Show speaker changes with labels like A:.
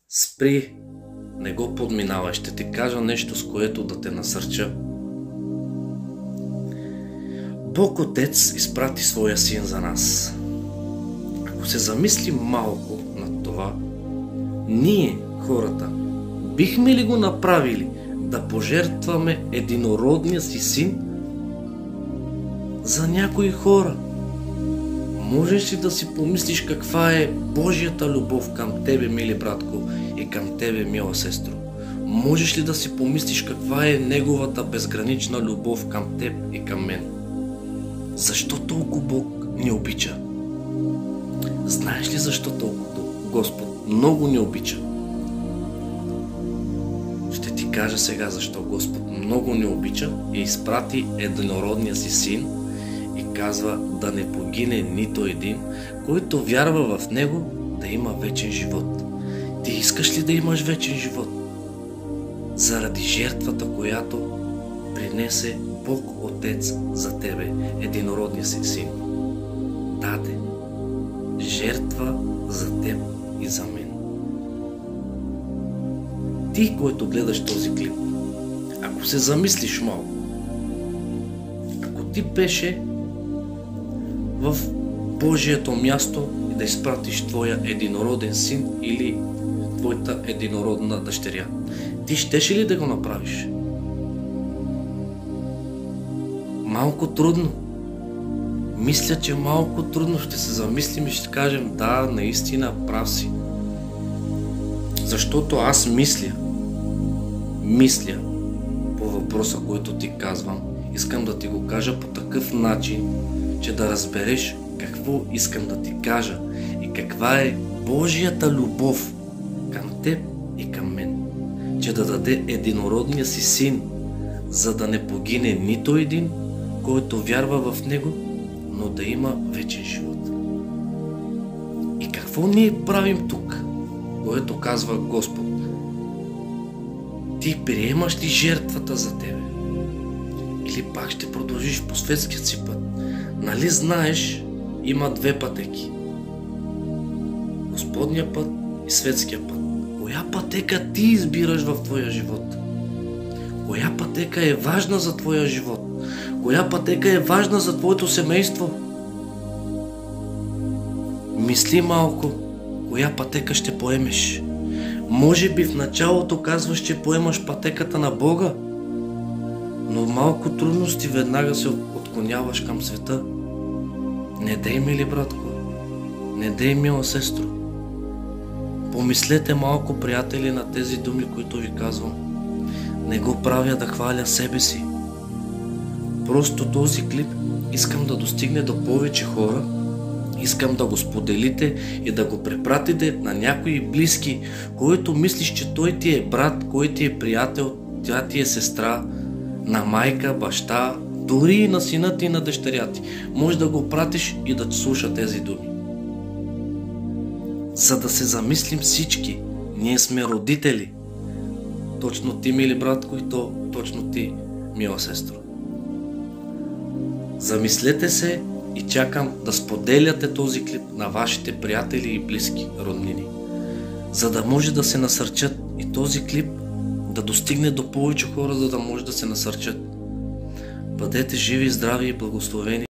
A: Спри, не го подминавай, ще ти кажа нещо, с което да те насърча. Бог Отец изпрати своя син за нас. Ако се замислим малко над това, ние, хората, бихме ли го направили да пожертваме единородния си син за някои хора? Можеш ли да си помислиш каква е Божията любов към тебе, мили братко, и към тебе, мила сестро? Можеш ли да си помислиш каква е Неговата безгранична любов към теб и към мен? Защо толкова Бог ни обича? Знаеш ли защо толкова Господ много ни обича? Ще ти кажа сега защо Господ много ни обича и изпрати единородния си син и казва да не погине нито един, който вярва в Него, да има вечен живот. Ти искаш ли да имаш вечен живот? Заради жертвата, която принесе Бог Отец за тебе, единородния си син. Даде жертва за теб и за мен. Ти, който гледаш този клип, ако се замислиш малко, ако ти беше в Божието място и да изпратиш твоя единороден син или твоята единородна дъщеря, ти щеше ли да го направиш? Малко трудно. Мисля, че малко трудно ще се замислим и ще кажем да, наистина прав си. Защото аз мисля по въпроса, който ти казвам. Искам да ти го кажа по такъв начин, че да разбереш какво искам да ти кажа и каква е Божията любов към теб и към мен. Че да даде единородния си син, за да не погине нито един, който вярва в Него, но да има вечен живот. И какво ние правим тук, което казва Господ? Ти приемаш ли жертвата за тебе? Или пак ще продължиш по светският си път? Нали знаеш, има две пътеки. Господния път и светския път. Коя пътека ти избираш в твоя живот? Коя пътека е важна за твоя живот? Коя пътека е важна за твоето семейство? Мисли малко, коя пътека ще поемеш. Може би в началото казваш, че поемаш пътеката на Бога, но малко трудности веднага се отклоняваш към света. Не дей, мили братко, не дей, мила сестро. Помислете малко, приятели, на тези думи, които ви казвам. Не го правя да хваля себе си. Просто този клип искам да достигне до повече хора. Искам да го споделите и да го препратите на някои близки, който мислиш, че той ти е брат, кой ти е приятел, тя ти е сестра, на майка, баща, дори и на сина ти и на дъщеря ти. Може да го пратиш и да слуша тези думи. За да се замислим всички, ние сме родители. Точно ти, мили братко, и то точно ти, мила сестро. Замислете се и чакам да споделяте този клип на вашите приятели и близки роднини, за да може да се насърчат и този клип да достигне до повече хора, за да може да се насърчат. Бъдете живи, здрави и благословени.